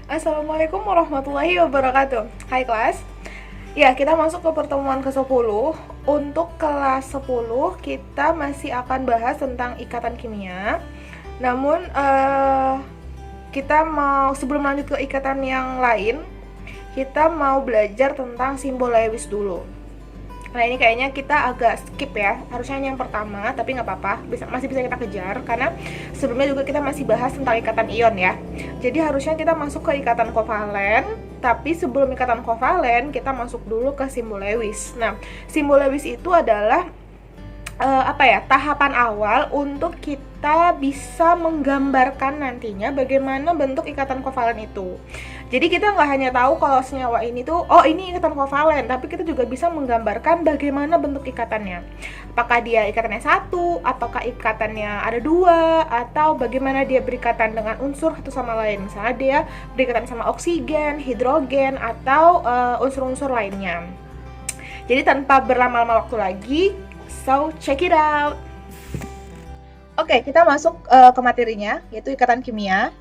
Assalamualaikum warahmatullahi wabarakatuh. Hai kelas. Ya, kita masuk ke pertemuan ke-10. Untuk kelas 10 kita masih akan bahas tentang ikatan kimia. Namun kita mau sebelum lanjut ke ikatan yang lain, kita mau belajar tentang simbol Lewis dulu. Nah, ini kayaknya kita agak skip ya. Harusnya yang pertama, tapi nggak apa-apa, masih bisa kita kejar karena sebelumnya juga kita masih bahas tentang ikatan ion ya. Jadi harusnya kita masuk ke ikatan kovalen, tapi sebelum ikatan kovalen kita masuk dulu ke simbol Lewis. Nah, simbol Lewis itu adalah tahapan awal untuk kita bisa menggambarkan nantinya bagaimana bentuk ikatan kovalen itu. Jadi kita nggak hanya tahu kalau senyawa ini tuh, oh ini ikatan kovalen, tapi kita juga bisa menggambarkan bagaimana bentuk ikatannya. Apakah dia ikatannya satu, apakah ikatannya ada dua, atau bagaimana dia berikatan dengan unsur satu sama lain. Misalnya dia berikatan sama oksigen, hidrogen, atau unsur-unsur lainnya. Jadi tanpa berlama-lama waktu lagi, so check it out. Oke, kita masuk ke materinya, yaitu ikatan kimia.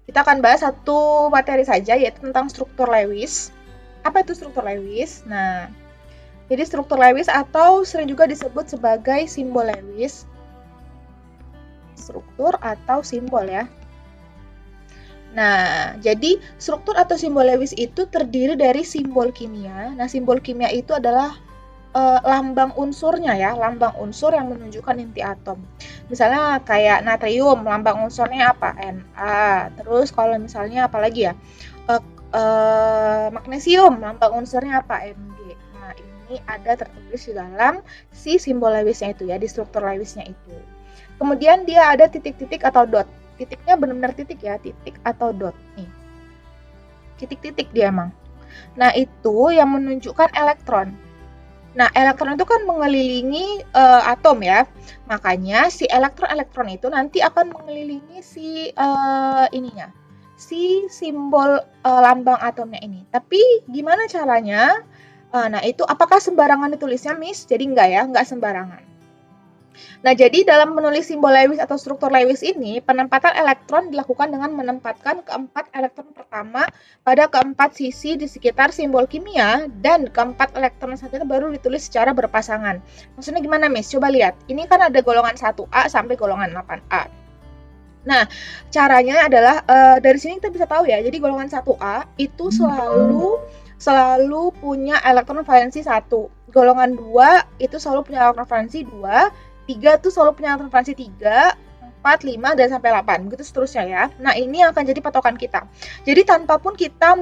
Kita akan bahas satu materi saja, yaitu tentang struktur Lewis. Apa itu struktur Lewis? Nah, jadi struktur Lewis atau sering juga disebut sebagai simbol Lewis. Struktur atau simbol ya. Nah, jadi struktur atau simbol Lewis itu terdiri dari simbol kimia. Nah, simbol kimia itu adalah lambang unsurnya ya, lambang unsur yang menunjukkan inti atom. Misalnya kayak natrium, lambang unsurnya apa? Na. Terus kalau misalnya apa lagi ya? Magnesium, lambang unsurnya apa? Mg. Nah, ini ada tertulis di dalam si simbol Lewisnya itu ya, di struktur Lewisnya itu. Kemudian dia ada titik-titik atau dot. Titiknya benar-benar titik ya, titik atau dot nih. Titik-titik dia emang. Nah, itu yang menunjukkan elektron. Nah, elektron itu kan mengelilingi atom ya. Makanya si elektron-elektron itu nanti akan mengelilingi si si simbol lambang atomnya ini. Tapi gimana caranya? Nah, itu apakah sembarangan ditulisnya, Miss? Jadi enggak ya, enggak sembarangan. Nah, jadi dalam menulis simbol Lewis atau struktur Lewis ini, penempatan elektron dilakukan dengan menempatkan keempat elektron pertama pada keempat sisi di sekitar simbol kimia, dan keempat elektron selanjutnya baru ditulis secara berpasangan. Maksudnya gimana, Miss? Coba lihat. Ini kan ada golongan 1A sampai golongan 8A. Nah, caranya adalah dari sini kita bisa tahu ya. Jadi golongan 1A itu selalu punya elektron valensi 1. Golongan 2 itu selalu punya elektron valensi 2. 3 tuh selalu punya elektron valensi 3, 4, 5, dan sampai 8. Begitu seterusnya ya. Nah, ini akan jadi patokan kita. Jadi tanpa pun kita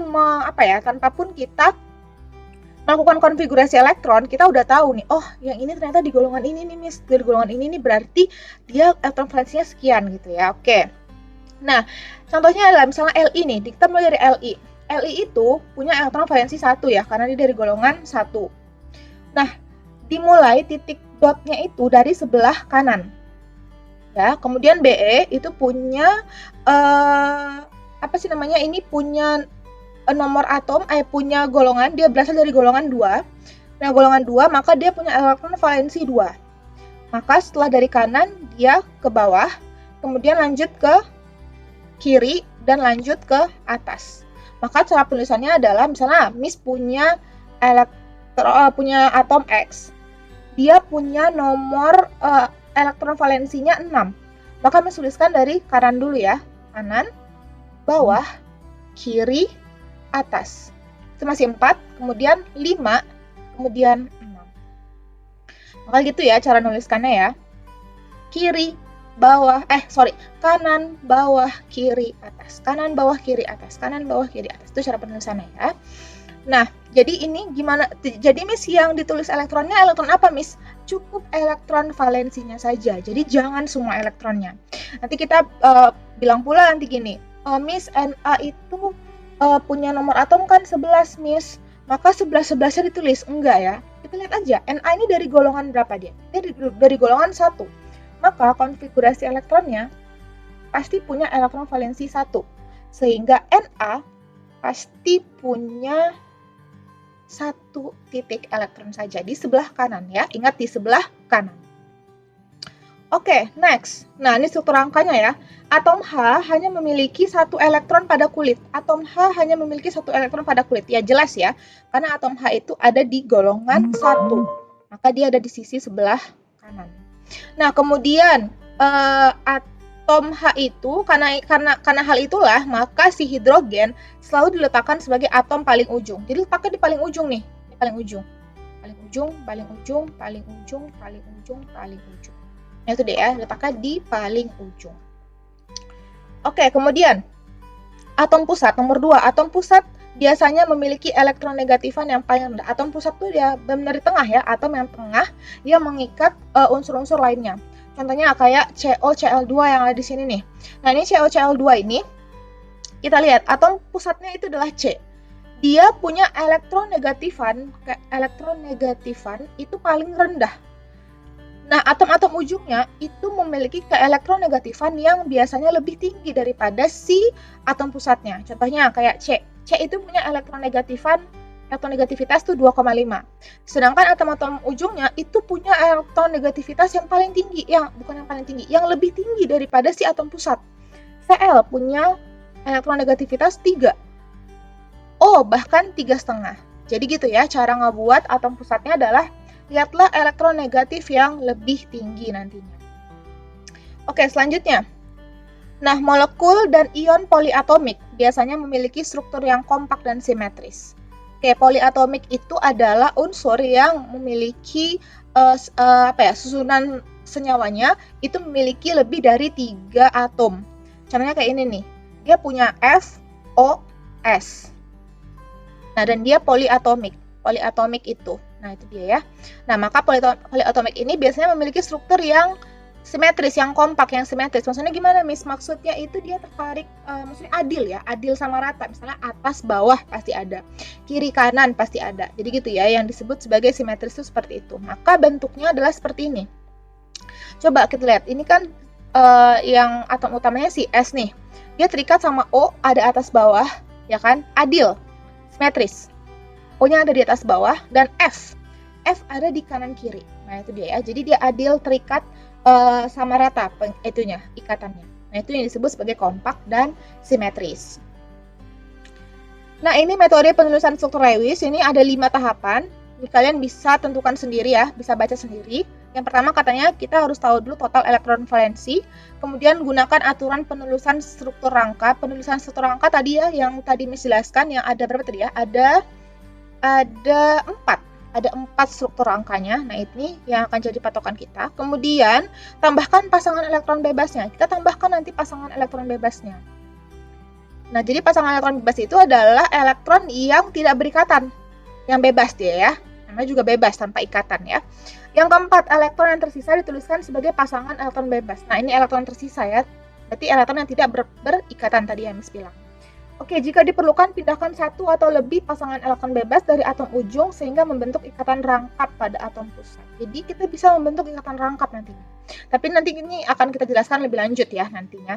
melakukan konfigurasi elektron, kita udah tahu nih, oh yang ini ternyata di golongan ini nih, Miss. Di golongan ini nih berarti dia elektron valensinya sekian gitu ya. Oke. Nah, contohnya adalah misalnya Li nih. Kita mulai dari Li. Li itu punya elektron valensi 1 ya, karena dia dari golongan 1. Nah, dimulai titik dotnya itu dari sebelah kanan. Ya, kemudian Be itu punya ini punya nomor atom, punya golongan, dia berasal dari golongan 2. Nah, golongan 2 maka dia punya elektron valensi 2. Maka setelah dari kanan dia ke bawah, kemudian lanjut ke kiri dan lanjut ke atas. Maka cara penulisannya adalah misalnya Miss punya atom X. Dia punya nomor elektron valensinya 6. Maka Miss tuliskan dari kanan dulu ya. Kanan, bawah, kiri, atas. Itu masih 4, kemudian 5, kemudian 6. Maka gitu ya cara nuliskannya ya. Kanan, bawah, kiri, atas. Kanan, bawah, kiri, atas. Kanan, bawah, kiri, atas. Itu cara penulisannya ya. Nah, jadi ini gimana? Jadi Miss yang ditulis elektronnya elektron apa, Miss? Cukup elektron valensinya saja. Jadi jangan semua elektronnya. Nanti kita bilang pula nanti gini, Miss Na itu punya nomor atom kan 11, Miss. Maka 11-11-nya ditulis. Enggak ya. Kita lihat aja, Na ini dari golongan berapa dia? Dia dari golongan 1. Maka konfigurasi elektronnya pasti punya elektron valensi 1. Sehingga Na pasti punya 1 titik elektron saja di sebelah kanan ya. Ingat di sebelah kanan. Oke, next. Nah, ini struktur rangkanya ya. Atom H hanya memiliki satu elektron pada kulit. Atom H hanya memiliki satu elektron pada kulit. Ya, jelas ya. Karena atom H itu ada di golongan 1. Maka dia ada di sisi sebelah kanan. Nah, kemudian atom H itu karena hal itulah maka si hidrogen selalu diletakkan sebagai atom paling ujung. Jadi letaknya di paling ujung nih, di paling ujung. Paling ujung, paling ujung, paling ujung, paling ujung, paling ujung. Nah, itu deh ya, letaknya di paling ujung. Oke, kemudian atom pusat nomor 2. Atom pusat biasanya memiliki elektron negatifan yang paling rendah. Atom pusat tuh ya benar di tengah ya, atom yang tengah yang mengikat unsur-unsur lainnya. Contohnya kayak COCl2 yang ada di sini nih. Nah, ini COCl2 ini kita lihat atom pusatnya itu adalah C. Dia punya elektron negatifan itu paling rendah. Nah, atom-atom ujungnya itu memiliki keelektronegatifan yang biasanya lebih tinggi daripada si atom pusatnya. Contohnya kayak C. C itu punya elektronegativitas tuh 2,5. Sedangkan atom-atom ujungnya itu punya elektronegativitas yang paling tinggi, yang lebih tinggi daripada si atom pusat. Cl punya elektronegativitas 3. O bahkan 3,5. Jadi gitu ya, cara ngebuat atom pusatnya adalah lihatlah elektron negatif yang lebih tinggi nantinya. Oke, selanjutnya. Nah, molekul dan ion poliatomik biasanya memiliki struktur yang kompak dan simetris. Oke, poliatomik itu adalah unsur yang memiliki susunan senyawanya itu memiliki lebih dari 3 atom. Contohnya kayak ini nih. Dia punya F, O, S. Nah, dan dia poliatomik itu. Nah, itu dia ya. Nah, maka poliatomik ini biasanya memiliki struktur yang simetris, yang kompak, yang simetris. Maksudnya gimana, Miss? Maksudnya itu dia tertarik, maksudnya adil ya, adil sama rata. Misalnya atas bawah pasti ada, kiri kanan pasti ada. Jadi gitu ya, yang disebut sebagai simetris itu seperti itu. Maka bentuknya adalah seperti ini. Coba kita lihat, ini kan yang atom utamanya si S nih. Dia terikat sama O, ada atas bawah, ya kan? Adil, simetris. O-nya ada di atas bawah, dan F ada di kanan kiri. Nah, itu dia ya. Jadi dia adil, terikat sama rata ikatannya. Nah, itu yang disebut sebagai kompak dan simetris. Nah, ini metode penulisan struktur Lewis. Ini ada 5 tahapan. Ini kalian bisa tentukan sendiri ya, bisa baca sendiri. Yang pertama katanya kita harus tahu dulu total elektron valensi. Kemudian gunakan aturan penulisan struktur rangka. Penulisan struktur rangka tadi ya, yang tadi Miss jelaskan, yang ada berapa tadi ya? Ada 4 struktur rangkanya. Nah, ini yang akan jadi patokan kita. Kemudian tambahkan pasangan elektron bebasnya. Kita tambahkan nanti pasangan elektron bebasnya. Nah, jadi pasangan elektron bebas itu adalah elektron yang tidak berikatan, yang bebas dia ya. Namanya juga bebas tanpa ikatan ya. Yang keempat, elektron yang tersisa dituliskan sebagai pasangan elektron bebas. Nah, ini elektron tersisa ya. Berarti elektron yang tidak berikatan tadi yang Miss bilang. Oke, jika diperlukan, pindahkan satu atau lebih pasangan elektron bebas dari atom ujung sehingga membentuk ikatan rangkap pada atom pusat. Jadi kita bisa membentuk ikatan rangkap nantinya. Tapi nanti ini akan kita jelaskan lebih lanjut ya nantinya.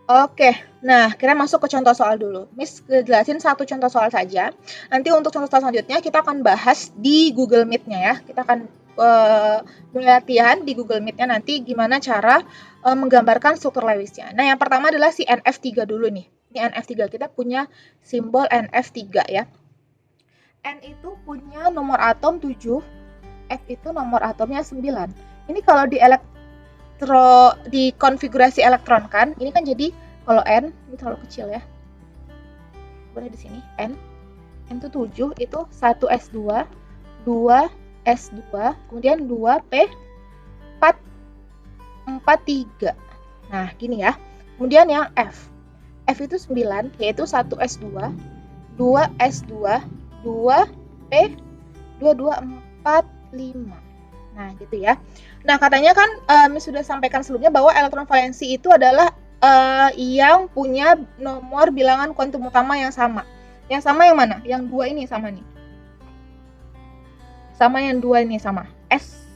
Oke, nah kita masuk ke contoh soal dulu. Miss jelasin satu contoh soal saja. Nanti untuk contoh soal selanjutnya kita akan bahas di Google Meet-nya ya. Kita akan mulai latihan di Google Meet-nya nanti gimana cara menggambarkan struktur Lewis-nya. Nah, yang pertama adalah si NF3 dulu nih. Ini NF3, kita punya simbol NF3 ya. N itu punya nomor atom 7, F itu nomor atomnya 9. Ini kalau di konfigurasi elektron kan, ini kan jadi kalau N ini terlalu kecil ya. Boleh di sini N itu 7, itu 1s2, 2s2, kemudian 2p4 3. Nah, gini ya. Kemudian yang F itu 9, yaitu 1s2, 2s2, 2p 2, 2, 4, 5. Nah, gitu ya. Nah, katanya kan Miss sudah sampaikan sebelumnya bahwa elektron valensi itu adalah yang punya nomor bilangan kuantum utama yang sama. Yang sama yang mana? Yang 2 ini sama nih. Sama yang 2 ini sama. S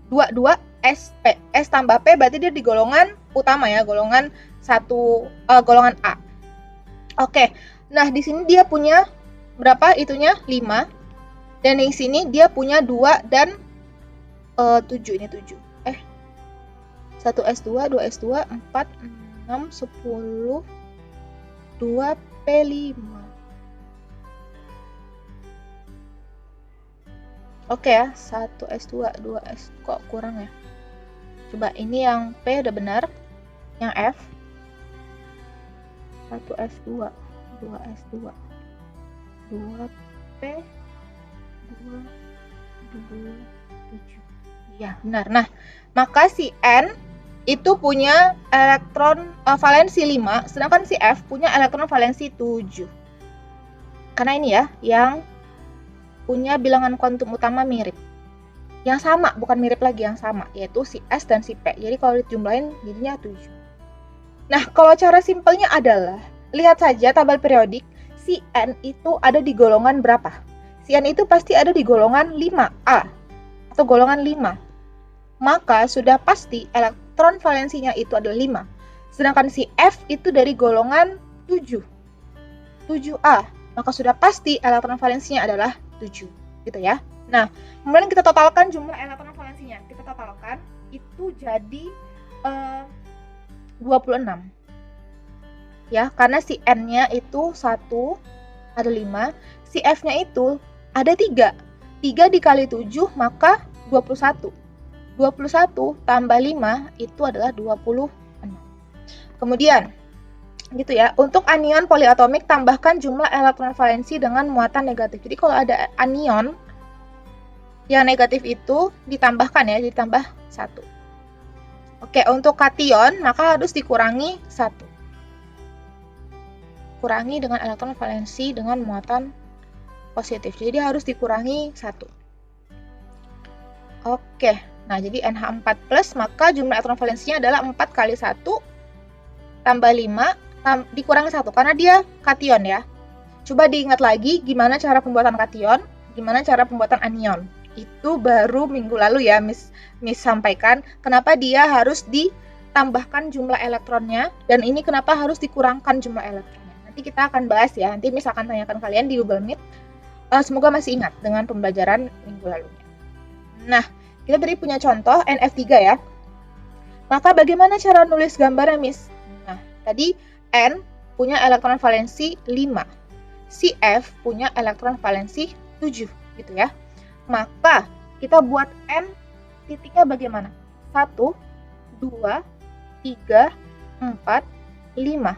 2 SP. S tambah P berarti dia di golongan utama ya, golongan golongan A. Oke. Nah, di sini dia punya berapa itunya? 5. Dan di sini dia punya 2 dan 7, ini 7. 1s2, 2s2, 4, 6, 10, 2p5. Oke ya, 1s2, 2s, kok kurang ya? Coba ini yang P udah benar, yang F 1s2, 2s2, 2p, 2, 7. Ya, benar. Nah, maka si N itu punya elektron valensi 5, sedangkan si F punya elektron valensi 7. Karena ini ya, yang punya bilangan kuantum utama mirip. Yang sama, bukan mirip lagi, yang sama, yaitu si S dan si P. Jadi kalau dijumlahin jadinya 7. Nah, kalau cara simpelnya adalah, lihat saja tabel periodik, si N itu ada di golongan berapa? Si N itu pasti ada di golongan 5A, atau golongan 5. Maka sudah pasti elektron valensinya itu adalah 5. Sedangkan si F itu dari golongan 7, 7A. Maka sudah pasti elektron valensinya adalah 7, gitu ya. Nah, kemudian kita totalkan jumlah elektron valensinya. Kita totalkan, itu jadi 26. Ya, karena si N-nya itu 1, ada 5. Si F-nya itu ada 3. 3 dikali 7, maka 21. 21 tambah 5 itu adalah 26. Kemudian, gitu ya, untuk anion poliatomik tambahkan jumlah elektron valensi dengan muatan negatif. Jadi kalau ada anion yang negatif itu ditambahkan ya, ditambah 1. Oke, untuk kation maka harus dikurangi 1. Kurangi dengan elektron valensi dengan muatan positif. Jadi harus dikurangi 1. Oke, nah jadi NH4+, maka jumlah elektron valensinya adalah 4 kali 1 tambah 5 dikurangi 1, karena dia kation ya. Coba diingat lagi gimana cara pembuatan kation, gimana cara pembuatan anion. Itu baru minggu lalu ya Miss sampaikan kenapa dia harus ditambahkan jumlah elektronnya, dan ini kenapa harus dikurangkan jumlah elektronnya. Nanti kita akan bahas ya, nanti Miss akan tanyakan kalian di Google Meet. Semoga masih ingat dengan pembelajaran minggu lalunya. Nah, kita tadi punya contoh NF3 ya. Maka bagaimana cara nulis gambarnya Miss? Nah, tadi N punya elektron valensi 5. Si F punya elektron valensi 7, gitu ya. Maka kita buat N titiknya bagaimana? 1, 2, 3, 4, 5.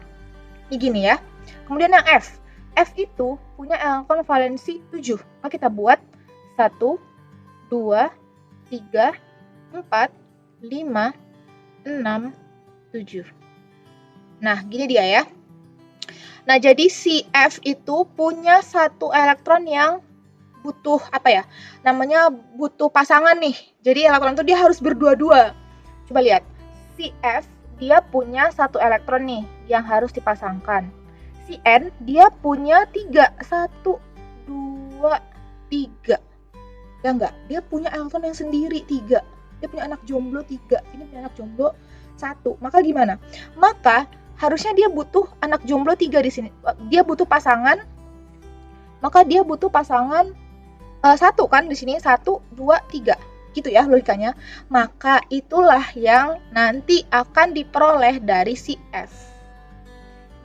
Ini gini ya. Kemudian yang F. F itu punya elektron valensi 7. Maka kita buat 1, 2, 3, 4, 5, 6, 7. Nah, gini dia ya. Nah, jadi si F itu punya satu elektron yang butuh apa ya? Namanya butuh pasangan nih. Jadi elektron itu dia harus berdua-dua. Coba lihat. Si F dia punya satu elektron nih yang harus dipasangkan. Si N dia punya 3. 1, 2, 3. Ya enggak? Dia punya elektron yang sendiri 3. Dia punya anak jomblo 3. Ini punya anak jomblo 1. Maka gimana? Maka harusnya dia butuh anak jomblo 3 di sini. Dia butuh pasangan. Maka dia butuh pasangan 1 kan di sini 1, 2, 3. Gitu ya logikanya. Maka itulah yang nanti akan diperoleh dari si F.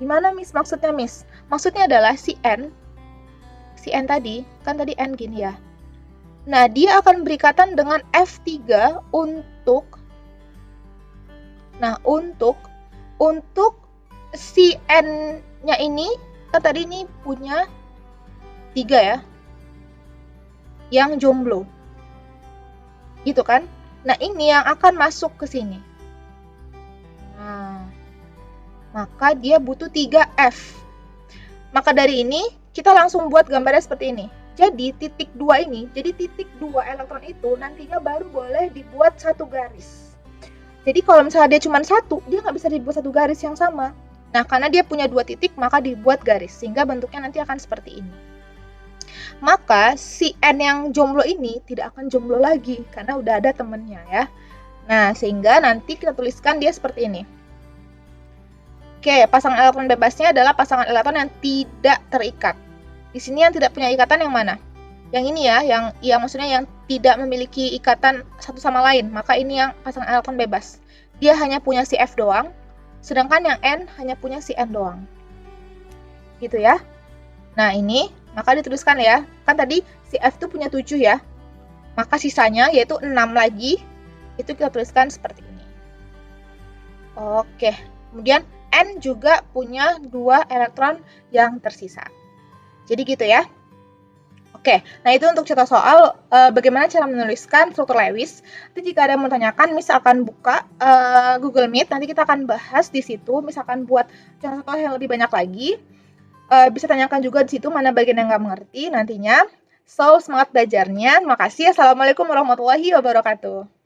Gimana Miss maksudnya Miss? Maksudnya adalah si N tadi, kan tadi N gini ya. Nah, dia akan berikatan dengan F3 untuk si N-nya ini, kan tadi ini punya 3 ya, yang jomblo. Gitu kan? Nah, ini yang akan masuk ke sini. Nah, maka dia butuh 3F. Maka dari ini, kita langsung buat gambarnya seperti ini. Jadi, titik 2 ini, jadi titik 2 elektron itu nantinya baru boleh dibuat satu garis. Jadi, kalau misalnya dia cuma 1, dia nggak bisa dibuat satu garis yang sama. Nah, karena dia punya 2 titik, maka dibuat garis. Sehingga bentuknya nanti akan seperti ini. Maka, si N yang jomblo ini tidak akan jomblo lagi, karena udah ada temennya ya. Nah, sehingga nanti kita tuliskan dia seperti ini. Oke, pasangan elektron bebasnya adalah pasangan elektron yang tidak terikat. Di sini yang tidak punya ikatan yang mana? Yang ini ya, yang maksudnya yang tidak memiliki ikatan satu sama lain. Maka ini yang pasangan elektron bebas. dia hanya punya si F doang, sedangkan yang N hanya punya si N doang. Gitu ya. Nah, ini maka dituliskan ya. Kan tadi si F itu punya 7 ya. Maka sisanya yaitu 6 lagi, itu kita tuliskan seperti ini. Oke, kemudian N juga punya 2 elektron yang tersisa. Jadi gitu ya. Oke, nah itu untuk contoh soal bagaimana cara menuliskan struktur Lewis. Nanti jika ada yang mau tanyakan, misalkan buka Google Meet, nanti kita akan bahas di situ. Misalkan buat contoh yang lebih banyak lagi, bisa tanyakan juga di situ mana bagian yang nggak mengerti nantinya. So, semangat belajarnya. Terima kasih. Assalamualaikum warahmatullahi wabarakatuh.